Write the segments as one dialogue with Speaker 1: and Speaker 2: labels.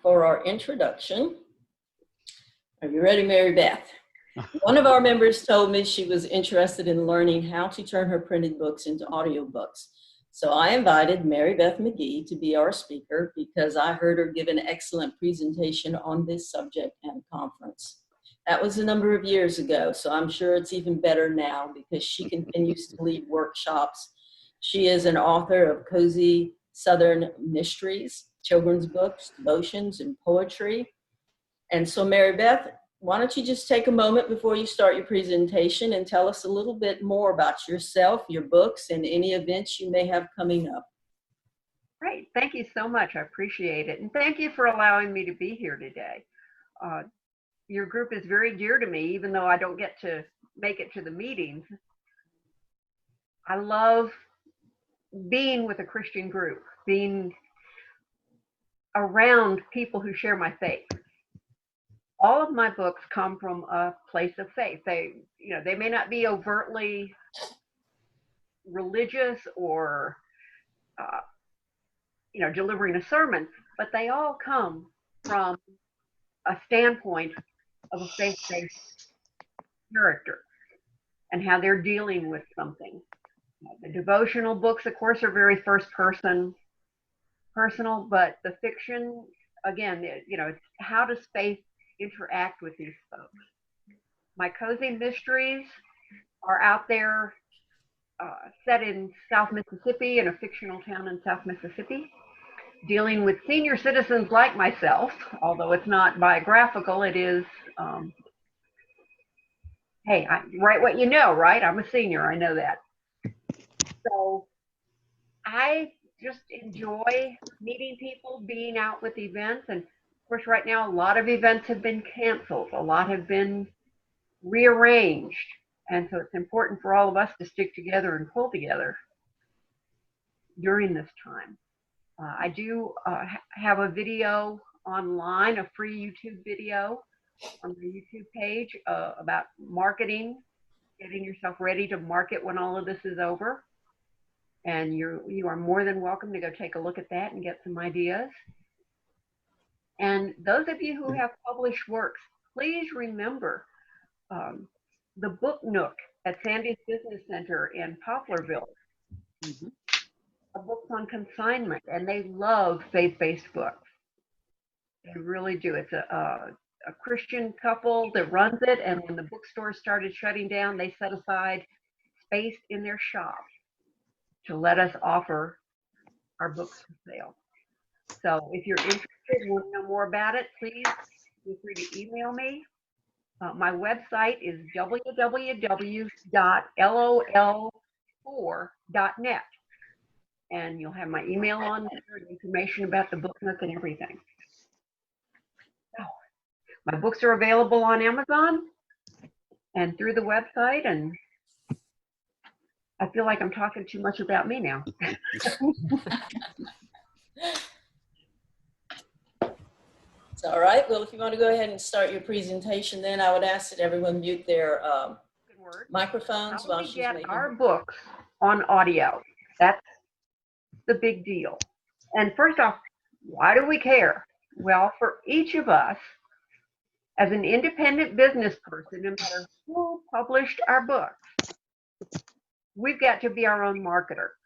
Speaker 1: for our introduction. Are you ready, Mary Beth? One of our members told me she was interested in learning how to turn her printed books into audiobooks. So I invited Mary Beth Magee to be our speaker because I heard her give an excellent presentation on this subject at a conference. That was a number of years ago, so I'm sure it's even better now because she continues to lead workshops. She is an author of Cozy Southern Mysteries, children's books, devotions, and poetry. And so Mary Beth, why don't you just take a moment before you start your presentation and tell us a little bit more about yourself, your books, and any events you may have coming up.
Speaker 2: Great. Thank you so much. I appreciate it. And thank you for allowing me to be here today. Your group is very dear to me, even though I don't get to make it to the meetings. I love being with a Christian group, being around people who share my faith. All of my books come from a place of faith. They may not be overtly religious or, delivering a sermon, but they all come from a standpoint of a faith-based character and how they're dealing with something. The devotional books, of course, are very first person, personal, but the fiction, again, it's how does faith interact with these folks. My Cozy Mysteries are out there set in South Mississippi, in a fictional town in South Mississippi, dealing with senior citizens like myself, although it's not biographical, it is, hey, I write what you know, right? I'm a senior, I know that. So I just enjoy meeting people, being out with events, and of course right now a lot of events have been canceled, a lot have been rearranged, and so it's important for all of us to stick together and pull together during this time. I do have a video online, a free YouTube video on the YouTube page about marketing, getting yourself ready to market when all of this is over. And you are more than welcome to go take a look at that and get some ideas. And those of you who have published works, please remember the Book Nook at Sandy's Business Center in Poplarville. Mm-hmm. A book on consignment, and they love faith-based books. They really do. It's a Christian couple that runs it, and when the bookstores started shutting down, they set aside space in their shop to let us offer our books for sale. So if you're interested and want to know more about it, please feel free to email me. My website is www.lol4.net. And you'll have my email on there and information about the Book Nook and everything. So, my books are available on Amazon and through the website, and I feel like I'm talking too much about me now.
Speaker 1: It's all right. Well, if you want to go ahead and start your presentation, then I would ask that everyone mute their microphones while she's making
Speaker 2: our books on audio. That's the big deal. And first off, why do we care? Well, for each of us, as an independent business person, no matter who published our books, we've got to be our own marketer.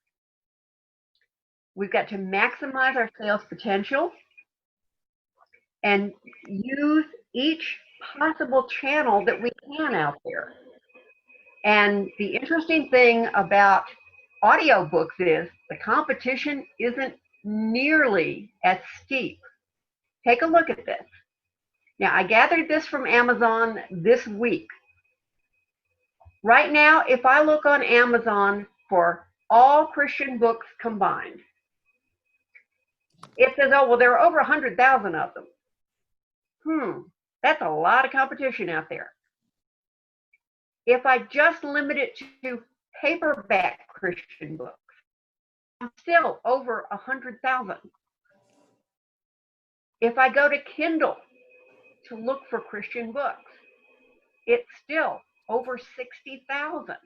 Speaker 2: We've got to maximize our sales potential and use each possible channel that we can out there. And the interesting thing about audiobooks is the competition isn't nearly as steep. Take a look at this. Now, I gathered this from Amazon this week. Right now, if I look on Amazon for all Christian books combined, it says, oh, well, there are over 100,000 of them. That's a lot of competition out there. If I just limit it to paperback Christian books, I'm still over 100,000. If I go to Kindle to look for Christian books, it's still over 60,000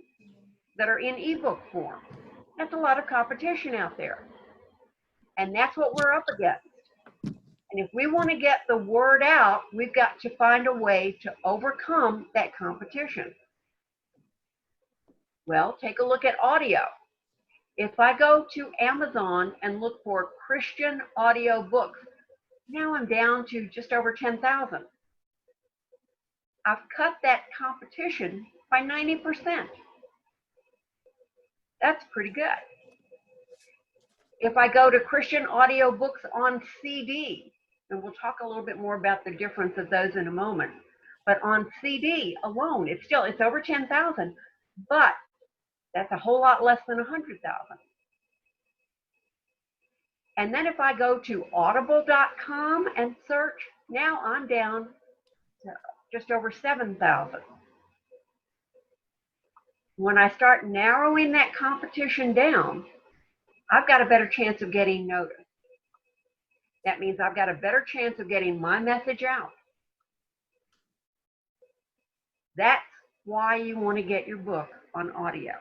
Speaker 2: that are in ebook form. That's a lot of competition out there. And that's what we're up against. And if we want to get the word out, we've got to find a way to overcome that competition. Well, take a look at audio. If I go to Amazon and look for Christian audio books, now I'm down to just over 10,000. I've cut that competition by 90%. That's pretty good. If I go to Christian audiobooks on CD, and we'll talk a little bit more about the difference of those in a moment, but on CD alone, it's over 10,000, but that's a whole lot less than 100,000. And then if I go to audible.com and search, now I'm down to just over 7,000. When I start narrowing that competition down, I've got a better chance of getting noticed. That means I've got a better chance of getting my message out. That's why you want to get your book on audio.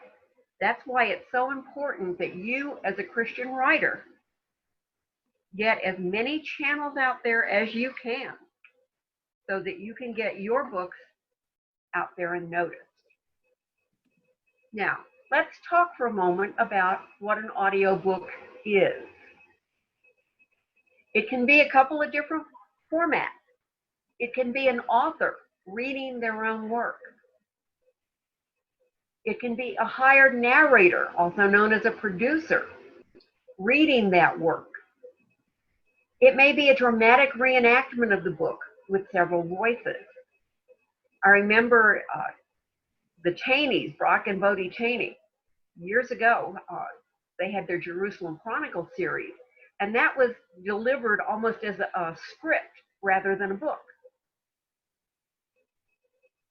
Speaker 2: That's why it's so important that you, as a Christian writer, get as many channels out there as you can so that you can get your books out there and noticed. Now, let's talk for a moment about what an audiobook is. It can be a couple of different formats. It can be an author reading their own work. It can be a hired narrator, also known as a producer, reading that work. It may be a dramatic reenactment of the book with several voices. I remember the Cheneys, Brock and Bodie Cheney, years ago, they had their Jerusalem Chronicle series, and that was delivered almost as a script rather than a book.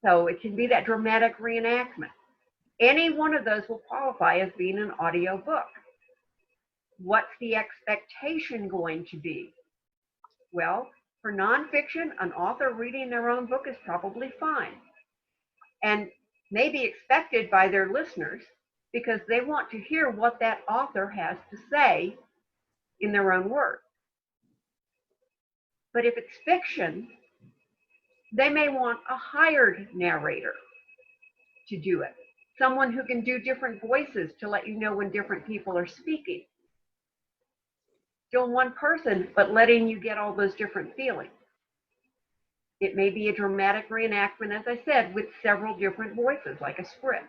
Speaker 2: So it can be that dramatic reenactment. Any one of those will qualify as being an audio book. What's the expectation going to be? Well, for nonfiction, an author reading their own book is probably fine and may be expected by their listeners because they want to hear what that author has to say in their own words. But if it's fiction, they may want a hired narrator to do it. Someone who can do different voices to let you know when different people are speaking. Still one person, but letting you get all those different feelings. It may be a dramatic reenactment, as I said, with several different voices, like a script.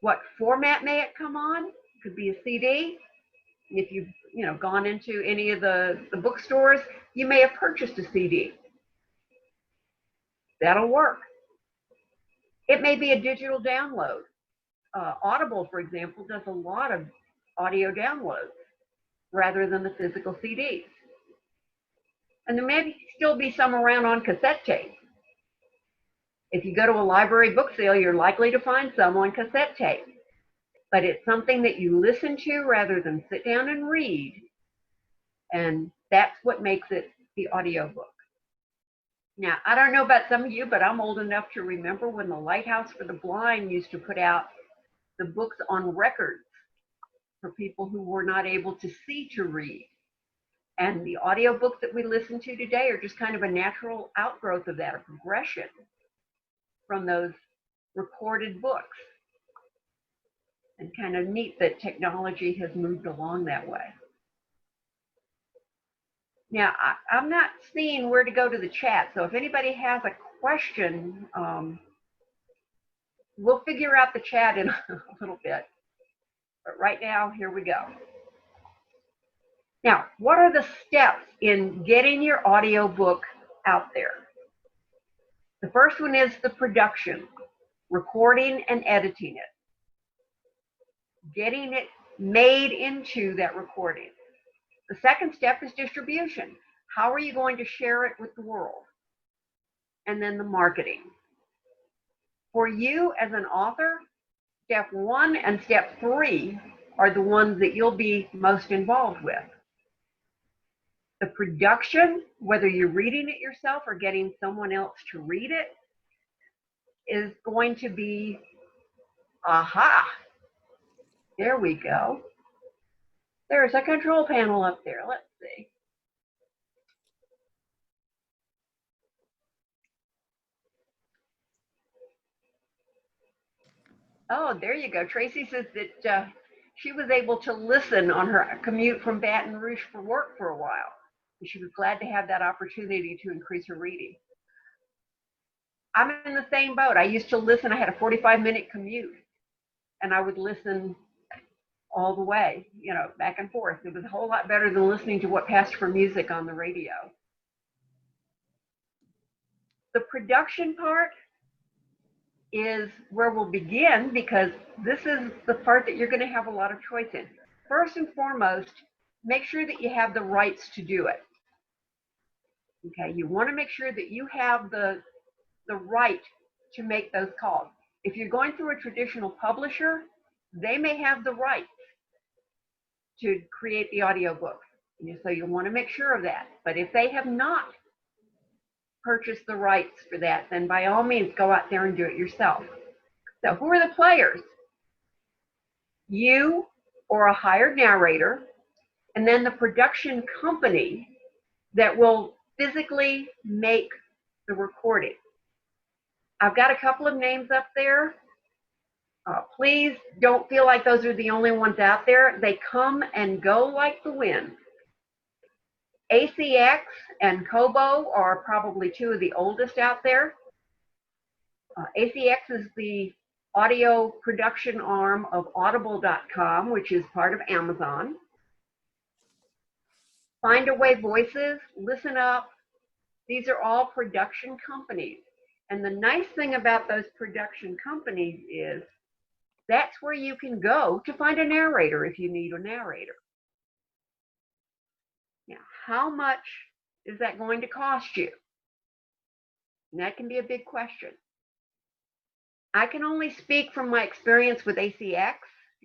Speaker 2: What format may it come on? It could be a CD. If you've gone into any of the bookstores, you may have purchased a CD. That'll work. It may be a digital download. Audible, for example, does a lot of audio downloads rather than the physical CDs. And there may still be some around on cassette tape. If you go to a library book sale, you're likely to find some on cassette tape. But it's something that you listen to rather than sit down and read. And that's what makes it the audiobook. Now, I don't know about some of you, but I'm old enough to remember when the Lighthouse for the Blind used to put out the books on records for people who were not able to see to read. And the audiobooks that we listen to today are just kind of a natural outgrowth of that, a progression from those recorded books. And kind of neat that technology has moved along that way. Now, I'm not seeing where to go to the chat, so if anybody has a question, we'll figure out the chat in a little bit. But right now, here we go. Now, what are the steps in getting your audiobook out there? The first one is the production, recording and editing it, getting it made into that recording. The second step is distribution. How are you going to share it with the world? And then the marketing. For you as an author, step 1 and step 3 are the ones that you'll be most involved with. The production, whether you're reading it yourself or getting someone else to read it, is going to be, aha, there we go. There's a control panel up there. Let's see. Oh, there you go. Tracy says that she was able to listen on her commute from Baton Rouge for work for a while. And she was glad to have that opportunity to increase her reading. I'm in the same boat. I used to listen. I had a 45-minute commute, and I would listen all the way, you know, back and forth. It was a whole lot better than listening to what passed for music on the radio. The production part is where we'll begin, because this is the part that you're going to have a lot of choice in. First and foremost, make sure that you have the rights to do it. Okay, you want to make sure that you have the right to make those calls. If you're going through a traditional publisher, they may have the right to create the audiobook. So you want to make sure of that. But if they have not purchased the rights for that, then by all means go out there and do it yourself. So who are the players? You or a hired narrator, and then the production company that will physically make the recording. I've got a couple of names up there. Please don't feel like those are the only ones out there. They come and go like the wind. ACX and Kobo are probably two of the oldest out there. ACX is the audio production arm of audible.com, which is part of Amazon. Findaway Voices, Listen Up, these are all production companies. And the nice thing about those production companies is that's where you can go to find a narrator if you need a narrator. Now, how much is that going to cost you? And that can be a big question. I can only speak from my experience with ACX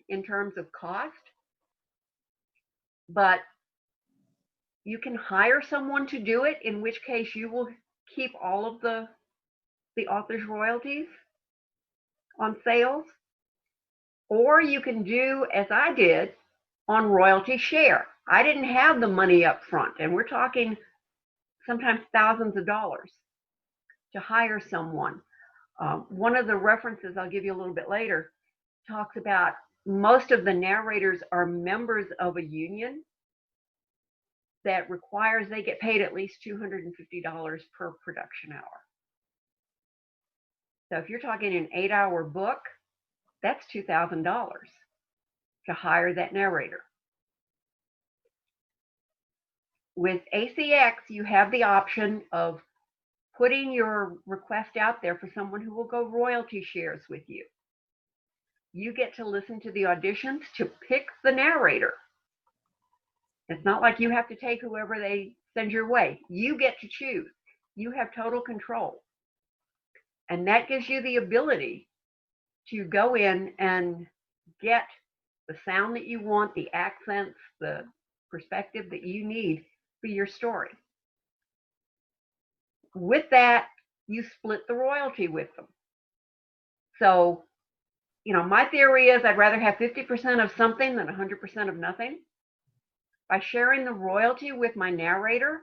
Speaker 2: in terms of cost, but you can hire someone to do it, in which case you will keep all of the author's royalties on sales. Or you can do, as I did, on royalty share. I didn't have the money up front, and we're talking sometimes thousands of dollars to hire someone. One of the references I'll give you a little bit later talks about most of the narrators are members of a union that requires they get paid at least $250 per production hour. So if you're talking an 8-hour book, that's $2,000 to hire that narrator. With ACX, you have the option of putting your request out there for someone who will go royalty shares with you. You get to listen to the auditions to pick the narrator. It's not like you have to take whoever they send your way. You get to choose. You have total control. And that gives you the ability to go in and get the sound that you want, the accents, the perspective that you need for your story. With that, you split the royalty with them. So, you know, my theory is I'd rather have 50% of something than 100% of nothing. By sharing the royalty with my narrator,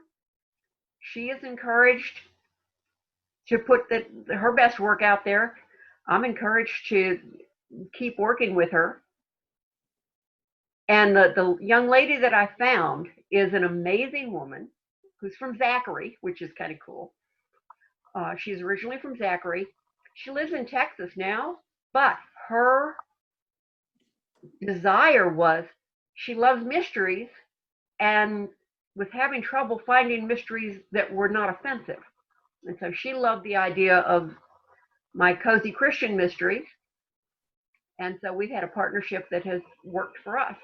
Speaker 2: she is encouraged to put her best work out there. I'm encouraged to keep working with her. And the young lady that I found is an amazing woman who's from Zachary, which is kind of cool. She's originally from Zachary. She lives in Texas now, but her desire was she loves mysteries and was having trouble finding mysteries that were not offensive. And so she loved the idea of my cozy Christian mysteries. And so we've had a partnership that has worked for us.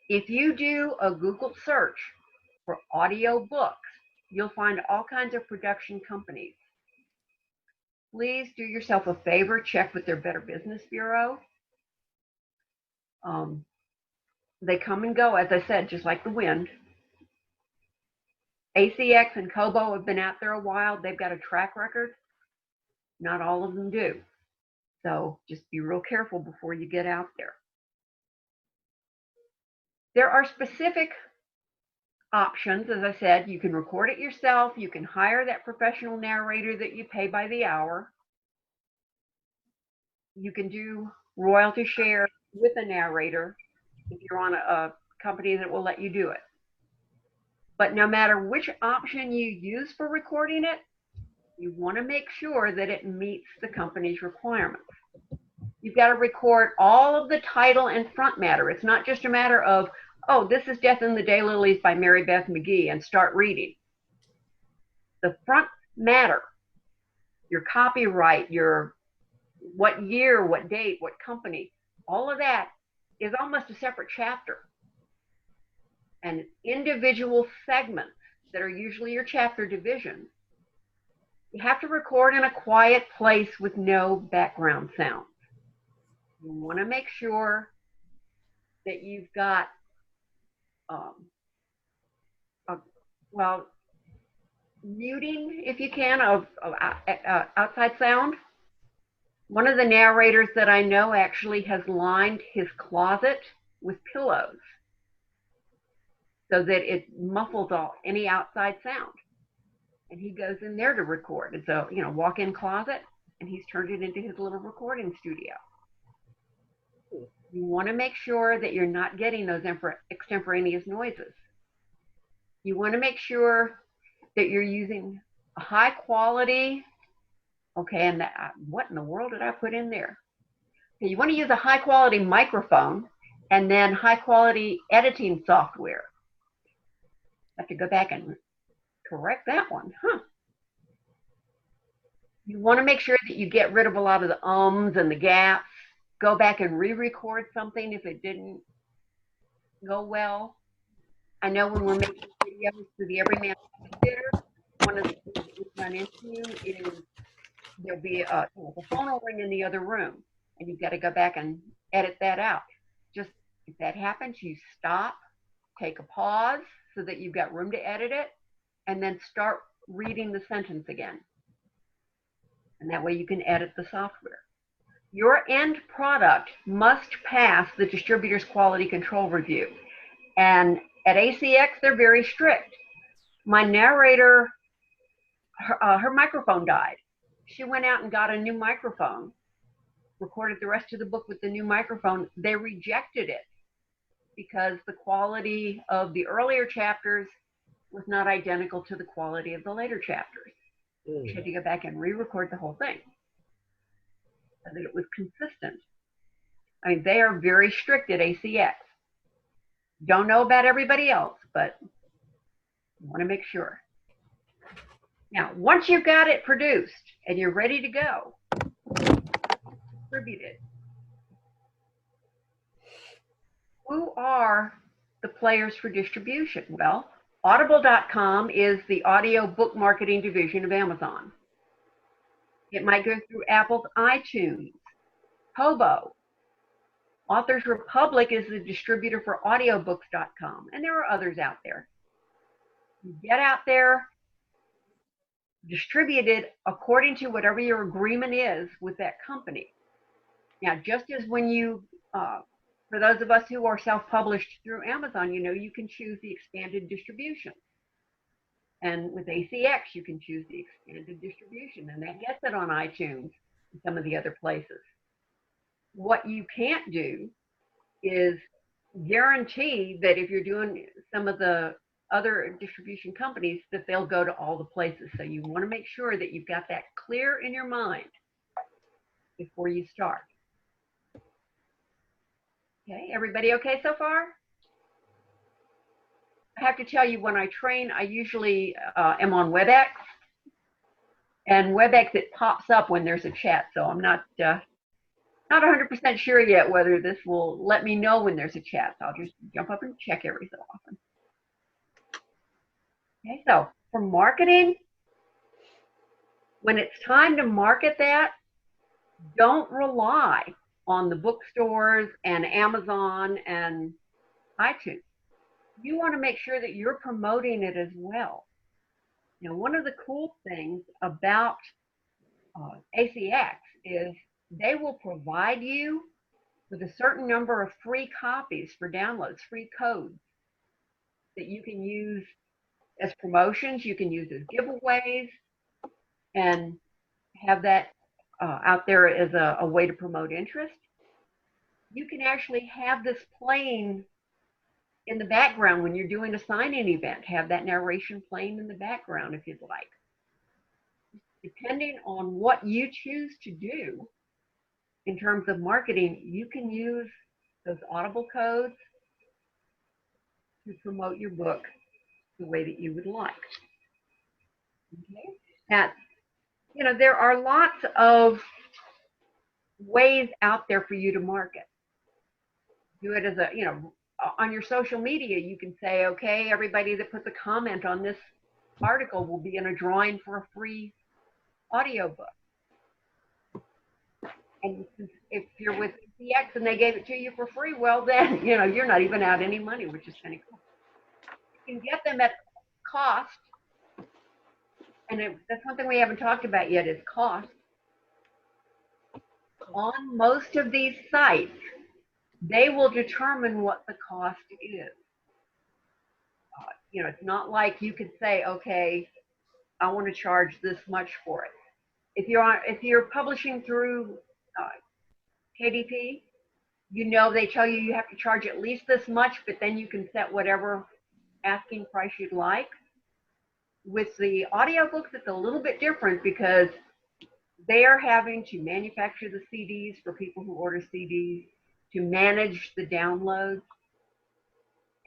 Speaker 2: If you do a Google search for audio books, you'll find all kinds of production companies. Please do yourself a favor, check with their Better Business Bureau. They come and go, as I said, just like the wind. ACX and Kobo have been out there a while. They've got a track record. Not all of them do. So just be real careful before you get out there. There are specific options. As I said, you can record it yourself. You can hire that professional narrator that you pay by the hour. You can do royalty share with a narrator if you're on a company that will let you do it. But no matter which option you use for recording it, you want to make sure that it meets the company's requirements. You've got to record all of the title and front matter. It's not just a matter of, oh, this is Death in the Daylilies by Mary Beth Magee, and start reading. The front matter, your copyright, your what year, what date, what company, all of that is almost a separate chapter. And individual segments that are usually your chapter divisions, you have to record in a quiet place with no background sound. You want to make sure that you've got, muting, if you can, of outside sound. One of the narrators that I know actually has lined his closet with pillows so that it muffles all any outside sound. And he goes in there to record. It's a walk-in closet, and he's turned it into his little recording studio. You want to make sure that you're not getting those extemporaneous noises. You want to make sure that you're using a high quality, and what in the world did I put in there? Okay, you want to use a high quality microphone and then high quality editing software. I have to go back and correct that one, You want to make sure that you get rid of a lot of the ums and the gaps. Go back and re-record something if it didn't go well. I know when we're making videos for the Everyman Theater, one of the things that we run into is there'll be a phone will ring in the other room, and you've got to go back and edit that out. Just if that happens, you stop, take a pause so that you've got room to edit it, and then start reading the sentence again. And that way you can edit the software. Your end product must pass the distributor's quality control review. And at ACX, they're very strict. My narrator, her microphone died. She went out and got a new microphone, recorded the rest of the book with the new microphone. They rejected it because the quality of the earlier chapters was not identical to the quality of the later chapters. She had to go back and re-record the whole thing so that it was consistent. I mean, they are very strict at ACX. Don't know about everybody else, but you want to make sure. Now, once you've got it produced and you're ready to go, distribute it. Who are the players for distribution? Well, Audible.com is the audio book marketing division of Amazon. It might go through Apple's iTunes, Kobo. Authors Republic is the distributor for audiobooks.com, and there are others out there. You get out there, distribute it according to whatever your agreement is with that company. Now, just as when you, for those of us who are self-published through Amazon, you can choose the expanded distribution. And with ACX, you can choose the expanded distribution, and that gets it on iTunes and some of the other places. What you can't do is guarantee that if you're doing some of the other distribution companies, that they'll go to all the places. So you want to make sure that you've got that clear in your mind before you start. Okay, everybody okay so far? I have to tell you, when I train, I usually am on WebEx, and WebEx, it pops up when there's a chat, so I'm not 100% sure yet whether this will let me know when there's a chat. So I'll just jump up and check every so often. Okay, so for marketing, when it's time to market that, don't rely on the bookstores and Amazon and iTunes. You want to make sure that you're promoting it as well. One of the cool things about ACX is they will provide you with a certain number of free copies for downloads, free codes that you can use as promotions, you can use as giveaways, and have that out there as a way to promote interest. You can actually have this playing in the background when you're doing a sign-in event, have that narration playing in the background if you'd like. Depending on what you choose to do in terms of marketing, you can use those Audible codes to promote your book the way that you would like. Okay? Now, you know, there are lots of ways out there for you to market. Do it as a, you know, on your social media, you can say, okay, everybody that puts a comment on this article will be in a drawing for a free audiobook. And if you're with CX and they gave it to you for free, well then, you know, you're not even out any money, which is kind of cool. You can get them at cost. And that's one thing we haven't talked about yet is cost. On most of these sites, they will determine what the cost is. You know, it's not like you could say, okay, I want to charge this much for it. If you're publishing through KDP, you know they tell you you have to charge at least this much, but then you can set whatever asking price you'd like. With the audiobooks, it's a little bit different because they are having to manufacture the CDs for people who order CDs, to manage the downloads.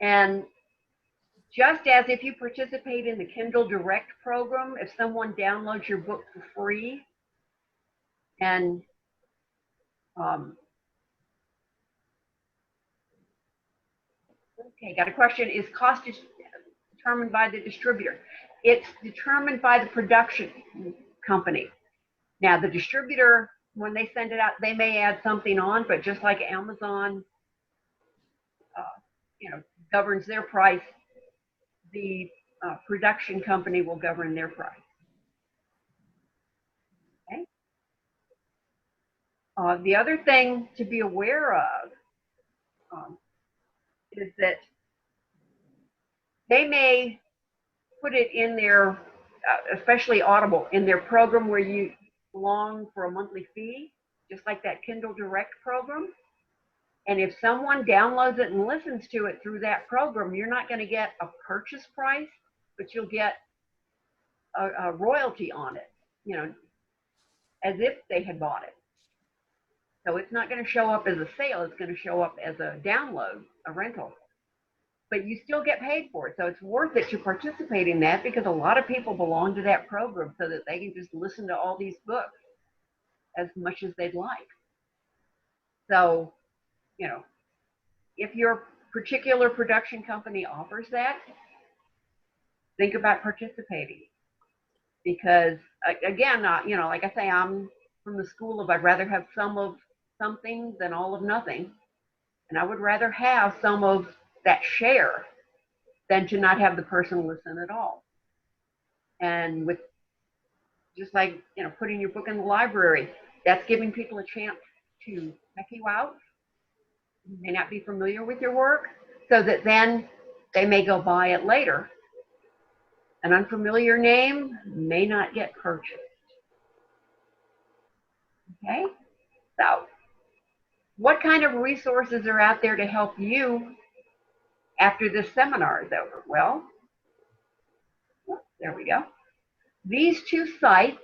Speaker 2: And just as if you participate in the Kindle Direct program, if someone downloads your book for free, and okay, got a question. Is cost determined by the distributor? It's determined by the production company. Now, the distributor, when they send it out, they may add something on, but just like Amazon, you know, governs their price, the production company will govern their price. Okay. The other thing to be aware of is that they may put it in their, especially Audible, in their program where you belong for a monthly fee, just like that Kindle Direct program. And if someone downloads it and listens to it through that program, you're not going to get a purchase price, but you'll get a royalty on it, you know, as if they had bought it. So it's not going to show up as a sale, it's going to show up as a download, a rental. But you still get paid for it. So it's worth it to participate in that because a lot of people belong to that program so that they can just listen to all these books as much as they'd like. So, you know, if your particular production company offers that, think about participating. Because again, you know, like I say, I'm from the school of I'd rather have some of something than all of nothing. And I would rather have some of that share than to not have the person listen at all. And with just like, you know, putting your book in the library, that's giving people a chance to check you out. You may not be familiar with your work, so that then they may go buy it later. An unfamiliar name may not get purchased. Okay, so what kind of resources are out there to help you after this seminar is over? Well, there we go. These two sites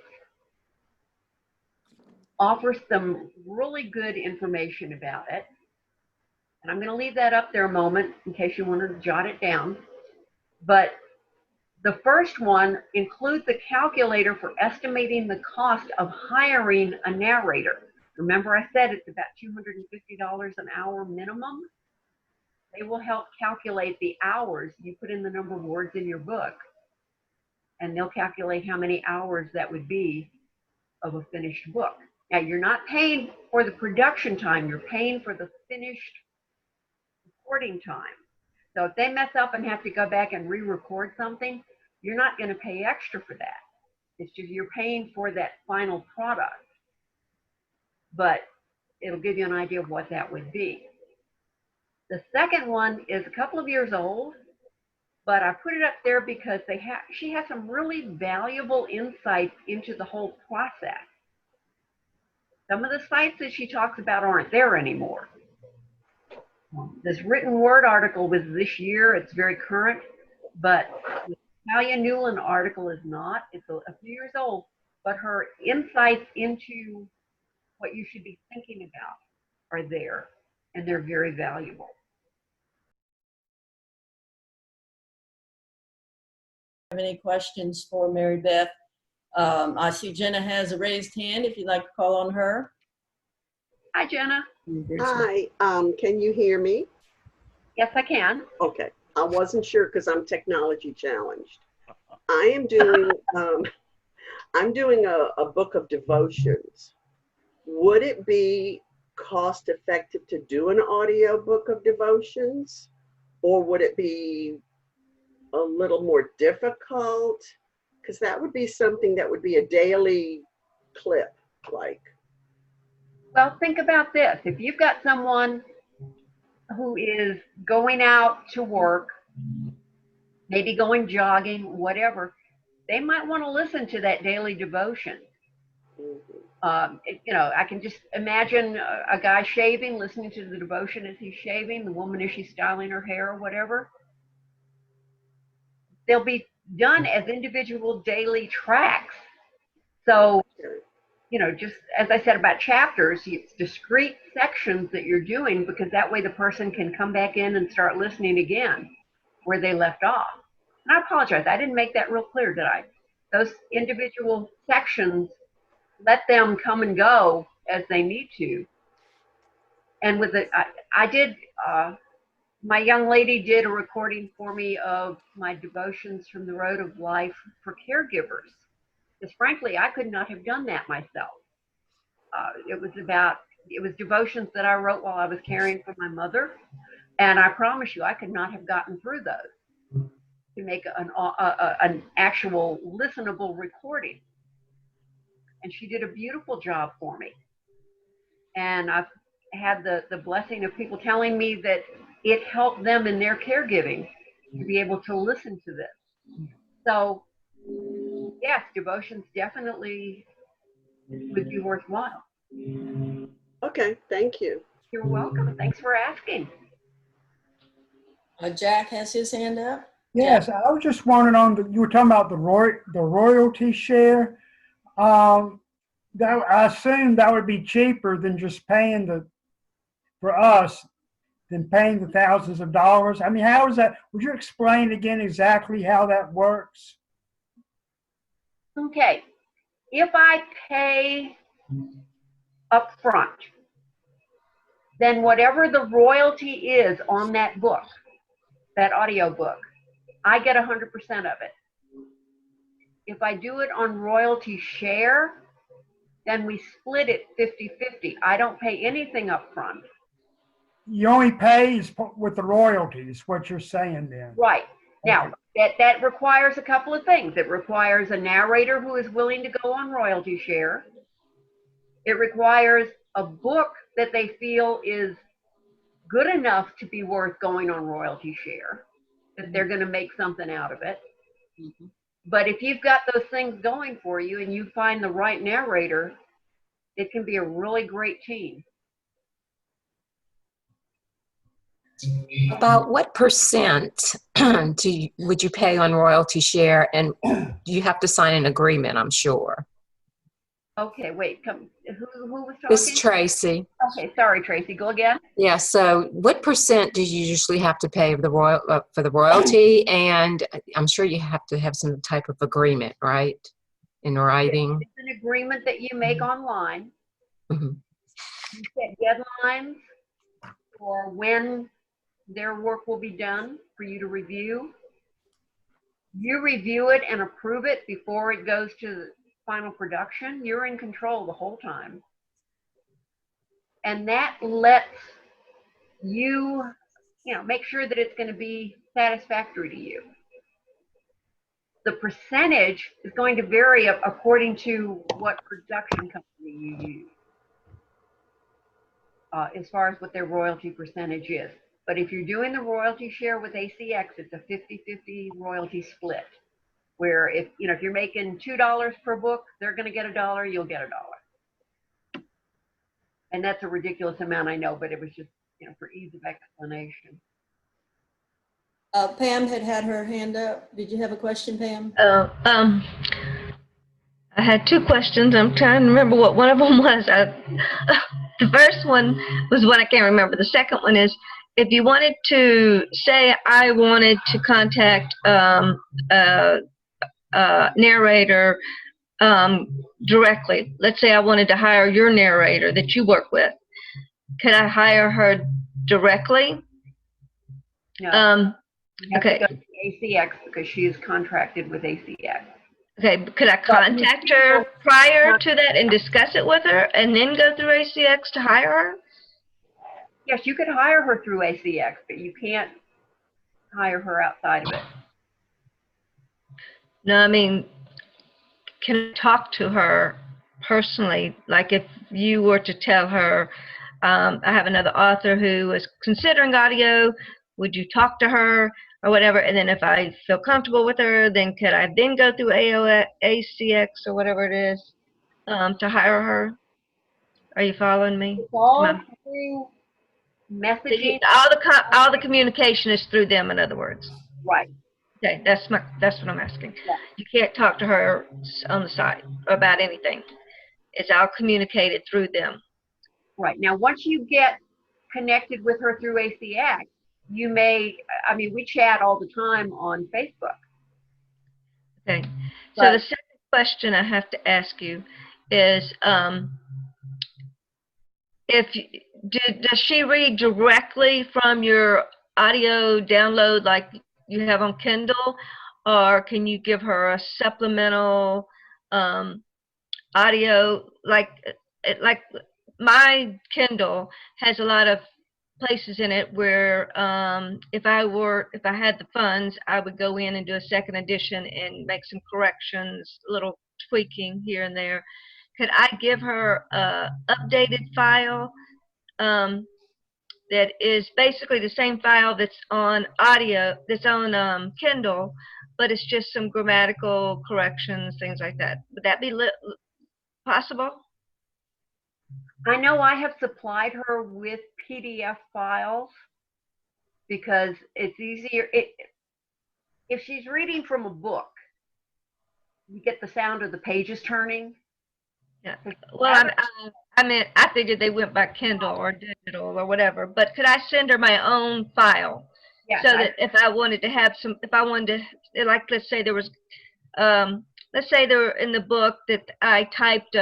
Speaker 2: offer some really good information about it. And I'm going to leave that up there a moment in case you wanted to jot it down. But the first one includes a calculator for estimating the cost of hiring a narrator. Remember I said it's about $250 an hour minimum? They will help calculate the hours. You put in the number of words in your book, and they'll calculate how many hours that would be of a finished book. Now, you're not paying for the production time. You're paying for the finished recording time. So if they mess up and have to go back and re-record something, you're not going to pay extra for that. It's just you're paying for that final product. But it'll give you an idea of what that would be. The second one is a couple of years old, but I put it up there because she has some really valuable insights into the whole process. Some of the sites that she talks about aren't there anymore. This written word article was this year. It's very current, but the Talia Newland article is not. It's a few years old, but her insights into what you should be thinking about are there, and they're very valuable.
Speaker 1: Have any questions for Mary Beth? I see Jenna has a raised hand if you'd like to call on her.
Speaker 2: Hi, Jenna.
Speaker 3: Hi, can you hear me?
Speaker 2: Yes, I can.
Speaker 3: Okay, I wasn't sure because I'm technology challenged. I am doing, I'm doing a book of devotions. Would it be cost effective to do an audio book of devotions? Or would it be a little more difficult? Because that would be something that would be a daily clip, like.
Speaker 2: Well, think about this. If you've got someone who is going out to work, maybe going jogging, whatever, they might want to listen to that daily devotion. You know, I can just imagine a guy shaving, listening to the devotion as he's shaving, the woman as she's styling her hair or whatever. They'll be done as individual daily tracks. So, you know, just as I said about chapters, it's discrete sections that you're doing, because that way the person can come back in and start listening again where they left off. And I apologize, I didn't make that real clear, did I? Those individual sections, let them come and go as they need to. And with it, I did, my young lady did a recording for me of my devotions from the road of life for caregivers. Because frankly, I could not have done that myself. It was devotions that I wrote while I was caring for my mother. And I promise you, I could not have gotten through those to make an actual listenable recording. And she did a beautiful job for me. And I've had the blessing of people telling me that it helped them in their caregiving to be able to listen to this. So yes, devotions definitely would be worthwhile.
Speaker 3: Okay, thank you.
Speaker 2: You're welcome. Thanks for asking.
Speaker 1: Jack has his hand up.
Speaker 4: Yes, I was just wondering you were talking about the royalty share. That I assume that would be cheaper than just paying for us than paying the thousands of dollars. I mean, how is that? Would you explain again exactly how that works?
Speaker 2: Okay, if I pay up front, then whatever the royalty is on that book, that audio book, I get 100% of it. If I do it on royalty share, then we split it 50-50. I don't pay anything up front.
Speaker 4: You only pay with the royalties, what you're saying then.
Speaker 2: Right. Now, that requires a couple of things. It requires a narrator who is willing to go on royalty share. It requires a book that they feel is good enough to be worth going on royalty share, that they're going to make something out of it. Mm-hmm. But if you've got those things going for you and you find the right narrator, it can be a really great team.
Speaker 5: About what percent would you pay on royalty share, and do you have to sign an agreement? I'm sure.
Speaker 2: Okay, wait. Who was talking?
Speaker 5: This is Tracy.
Speaker 2: Okay, sorry, Tracy. Go again.
Speaker 5: Yeah. So, what percent do you usually have to pay for the royalty? And I'm sure you have to have some type of agreement, right, in writing.
Speaker 2: It's an agreement that you make online.
Speaker 5: Mm-hmm.
Speaker 2: You set deadlines for when their work will be done for you to review. You review it and approve it before it goes to final production. You're in control the whole time. And that lets you, make sure that it's going to be satisfactory to you. The percentage is going to vary according to what production company you use. as far as what their royalty percentage is. But if you're doing the royalty share with ACX, it's a 50-50 royalty split, where if you're making $2 per book, they're going to get $1, you'll get $1. And that's a ridiculous amount, I know, but it was just for ease of explanation.
Speaker 1: Pam had her hand up. Did you have a question, Pam?
Speaker 6: I had two questions. I'm trying to remember what one of them was. The first one was one I can't remember. The second one is, if you wanted to say I wanted to contact a narrator directly. Let's say I wanted to hire your narrator that you work with. Could I hire her directly?
Speaker 2: No. You have
Speaker 6: Okay.
Speaker 2: to go to ACX because she is contracted with ACX.
Speaker 6: Okay, could I contact her prior to that and discuss it with her and then go through ACX to hire her?
Speaker 2: Yes, you could hire her through ACX, but you can't hire her outside of it.
Speaker 6: No, I mean, can I talk to her personally? Like if you were to tell her, I have another author who is considering audio, would you talk to her or whatever? And then if I feel comfortable with her, then could I then go through ACX or whatever it is to hire her? Are you following me?
Speaker 2: It's all through messaging.
Speaker 6: All the communication is through them, in other words.
Speaker 2: Right.
Speaker 6: Okay, that's what I'm asking.
Speaker 2: Yeah.
Speaker 6: You can't talk to her on the side about anything. It's all communicated through them.
Speaker 2: Right. Now, once you get connected with her through ACX, you may, we chat all the time on Facebook.
Speaker 6: Okay. So the second question I have to ask you is, does she read directly from your audio download like you have on Kindle, or can you give her a supplemental audio like my Kindle has a lot of places in it where if I had the funds, I would go in and do a second edition and make some corrections, a little tweaking here and there. Could I give her a updated file that is basically the same file that's on audio, that's on Kindle, but it's just some grammatical corrections, things like that? Would that be possible?
Speaker 2: I know I have supplied her with PDF files because it's easier. If she's reading from a book, you get the sound of the pages turning.
Speaker 6: Yeah. Well, I figured they went by Kindle or digital or whatever, but could I send her my own file?
Speaker 2: Yes,
Speaker 6: so that if I wanted to have some, if I wanted to, like, let's say there was, let's say there in the book that I typed,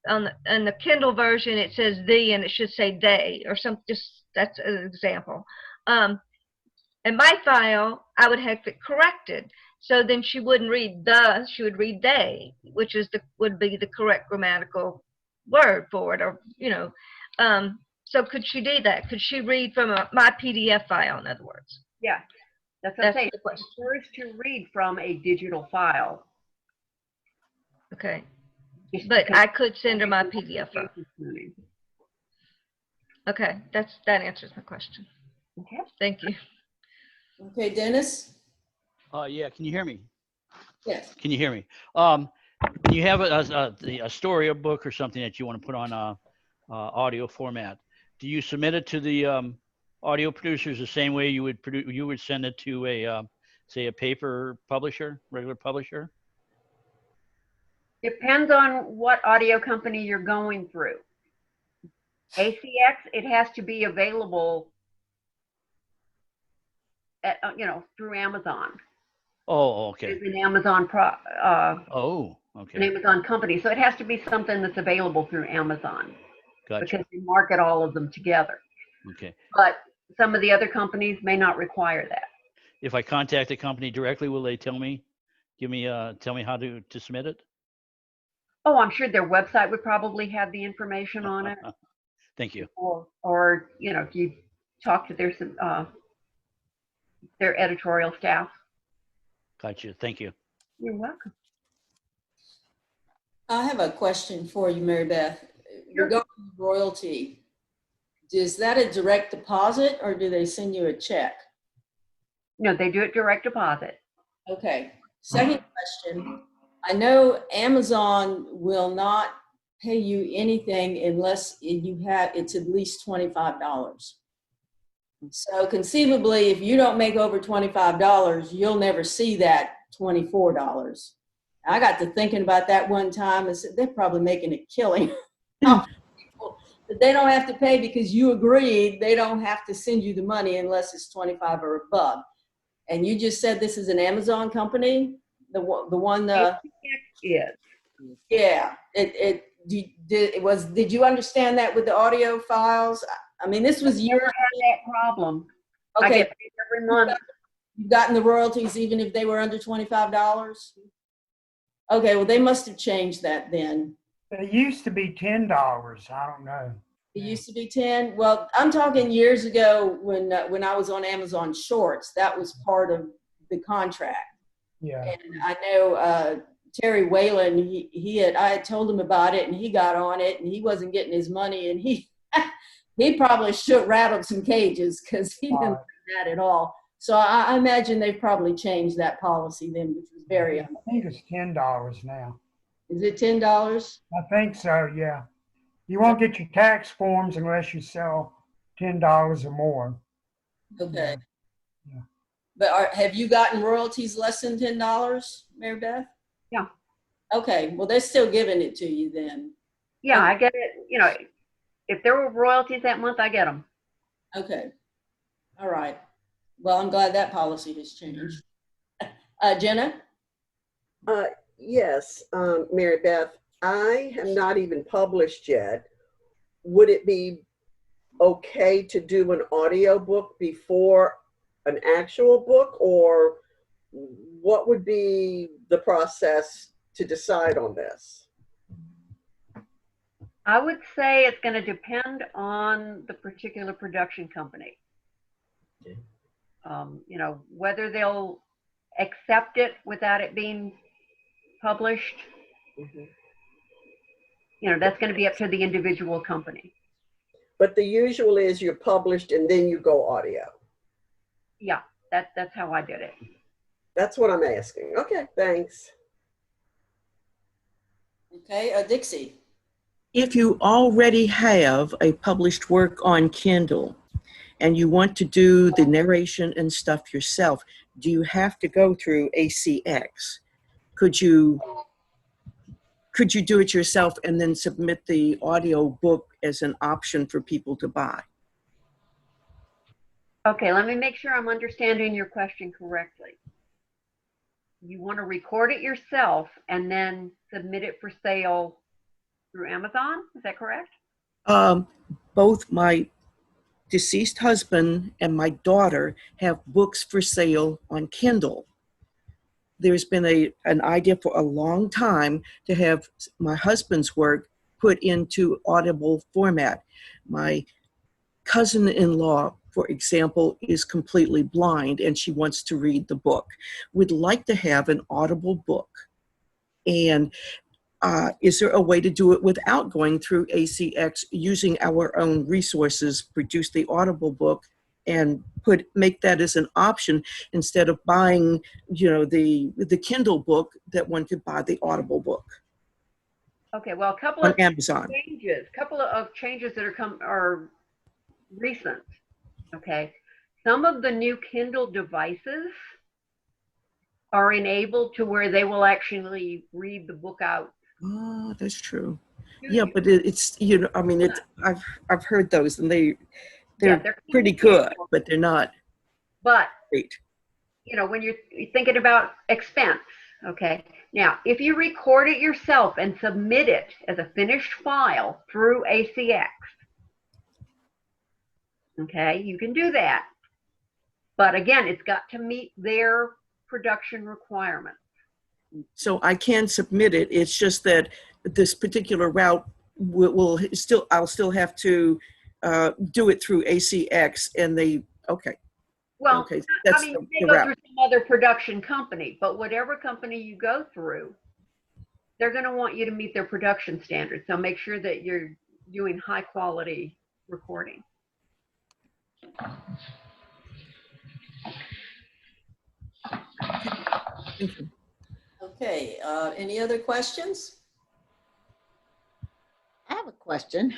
Speaker 6: on the Kindle version, it says the, and it should say they, or some, just, that's an example. In my file, I would have it corrected. So then she wouldn't read the, she would read they, which is would be the correct grammatical word for it, or, so could she do that? Could she read from my PDF file, in other words?
Speaker 2: Yeah, that's what I'm saying.
Speaker 6: the question.
Speaker 2: First to read from a digital file.
Speaker 6: Okay. But I could send her my PDF file. Okay, that answers my question.
Speaker 2: Okay.
Speaker 6: Thank you.
Speaker 1: Okay, Dennis?
Speaker 7: Yeah, can you hear me?
Speaker 1: Yes.
Speaker 7: Can you hear me? You have a story, a book or something that you want to put on audio format. Do you submit it to the audio producers the same way you would send it to a say a paper publisher, regular publisher?
Speaker 2: Depends on what audio company you're going through. ACX, it has to be available at, through Amazon.
Speaker 7: Oh, okay.
Speaker 2: It's an Amazon
Speaker 7: Okay.
Speaker 2: an Amazon company, so it has to be something that's available through Amazon.
Speaker 7: Gotcha.
Speaker 2: Because they market all of them together.
Speaker 7: Okay.
Speaker 2: But some of the other companies may not require that.
Speaker 7: If I contact a company directly, will they tell me how to submit it?
Speaker 2: Oh, I'm sure their website would probably have the information on it.
Speaker 7: Thank you.
Speaker 2: Or if you talk to their editorial staff.
Speaker 7: Gotcha. Thank you.
Speaker 2: You're welcome.
Speaker 1: I have a question for you, Mary Beth.
Speaker 2: Sure.
Speaker 1: Regarding royalty, is that a direct deposit or do they send you a check?
Speaker 2: No, they do it direct deposit.
Speaker 1: Okay. Second question. I know Amazon will not pay you anything unless it's at least $25. So conceivably, if you don't make over $25, you'll never see that $24. I got to thinking about that one time and said, they're probably making a killing. But they don't have to pay because you agreed they don't have to send you the money unless it's 25 or above. And you just said this is an Amazon company, the one.
Speaker 2: Yes.
Speaker 1: Yeah. Did you understand that with the audio files? I mean, this was
Speaker 2: Never
Speaker 1: years.
Speaker 2: had that problem. I
Speaker 1: Okay.
Speaker 2: get paid every month.
Speaker 1: You've gotten the royalties even if they were under $25? Okay, well, they must have changed that then.
Speaker 4: It used to be $10. I don't know.
Speaker 1: It used to be 10. Well, I'm talking years ago when I was on Amazon Shorts. That was part of the contract.
Speaker 4: Yeah.
Speaker 1: And I know Terry Whalen. I had told him about it, and he got on it, and he wasn't getting his money, and he probably rattled some cages because he didn't like that at all. So I imagine they've probably changed that policy then, which was very.
Speaker 4: I think it's $10 now.
Speaker 1: Is it $10?
Speaker 4: I think so. Yeah. You won't get your tax forms unless you sell $10 or more.
Speaker 1: Okay.
Speaker 4: Yeah.
Speaker 1: But have you gotten royalties less than $10, Mary Beth?
Speaker 2: Yeah.
Speaker 1: Okay. Well, they're still giving it to you then.
Speaker 2: Yeah, I get it. You know, if there were royalties that month, I get them.
Speaker 1: Okay. All right. Well, I'm glad that policy has changed. Jenna?
Speaker 3: Yes, Mary Beth, I have not even published yet. Would it be okay to do an audiobook before an actual book, or what would be the process to decide on this?
Speaker 2: I would say it's going to depend on the particular production company.
Speaker 3: Okay.
Speaker 2: You know, whether they'll accept it without it being published.
Speaker 3: Mm-hmm.
Speaker 2: You know, that's going to be up to the individual company.
Speaker 3: But the usual is you're published and then you go audio.
Speaker 2: Yeah, that's how I did it.
Speaker 3: That's what I'm asking. Okay, thanks.
Speaker 1: Okay. Dixie?
Speaker 8: If you already have a published work on Kindle and you want to do the narration and stuff yourself, do you have to go through ACX? Could you do it yourself and then submit the audio book as an option for people to buy?
Speaker 2: Okay, let me make sure I'm understanding your question correctly. You want to record it yourself and then submit it for sale through Amazon? Is that correct?
Speaker 8: Both my deceased husband and my daughter have books for sale on Kindle. There's been an idea for a long time to have my husband's work put into Audible format. My cousin-in-law, for example, is completely blind and she wants to read the book. We'd like to have an Audible book. And is there a way to do it without going through ACX, using our own resources, produce the Audible book and make that as an option instead of buying, the Kindle book, that one could buy the Audible book?
Speaker 2: Okay, well, a couple
Speaker 8: on
Speaker 2: of
Speaker 8: Amazon.
Speaker 2: changes that are recent. Okay, some of the new Kindle devices are enabled to where they will actually read the book out.
Speaker 8: Oh, that's true. Yeah, but it's I've heard those and they're pretty good, but they're not great.
Speaker 2: When you're thinking about expense, okay, now if you record it yourself and submit it as a finished file through ACX, okay, you can do that, but again, it's got to meet their production requirements.
Speaker 8: So I can submit it. It's just that this particular route I'll still have to do it through ACX, and
Speaker 2: Well,
Speaker 8: okay,
Speaker 2: I mean, they go through some other production company, but whatever company you go through, they're going to want you to meet their production standards. So make sure that you're doing high quality recording.
Speaker 8: Thank you.
Speaker 1: Okay, any other questions?
Speaker 9: I have a question.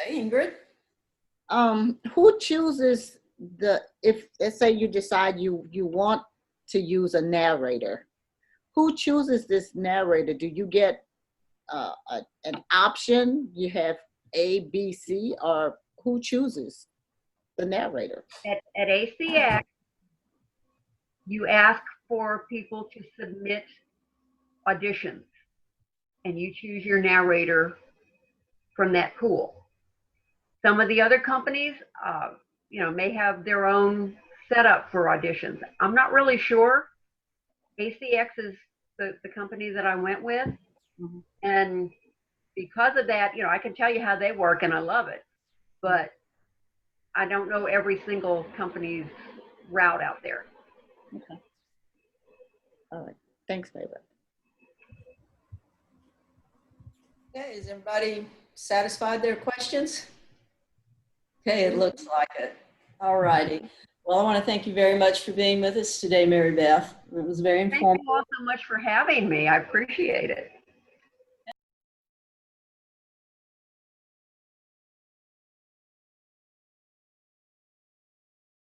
Speaker 1: Okay, Ingrid?
Speaker 9: Who chooses if let's say you decide you want to use a narrator, who chooses this narrator? Do you get an option? You have A, B, C, or who chooses the narrator?
Speaker 2: At ACX, you ask for people to submit auditions, and you choose your narrator from that pool. Some of the other companies, may have their own setup for auditions. I'm not really sure. ACX is the company that I went with, and because of that, I can tell you how they work, and I love it. But I don't know every single company's route out there.
Speaker 9: Okay. All right. Thanks, Favorite.
Speaker 1: Okay, is everybody satisfied their questions? Okay, it looks like it. All righty. Well, I want to thank you very much for being with us today, Mary Beth. It was very
Speaker 2: Thank
Speaker 1: informative.
Speaker 2: you all so much for having me. I appreciate it.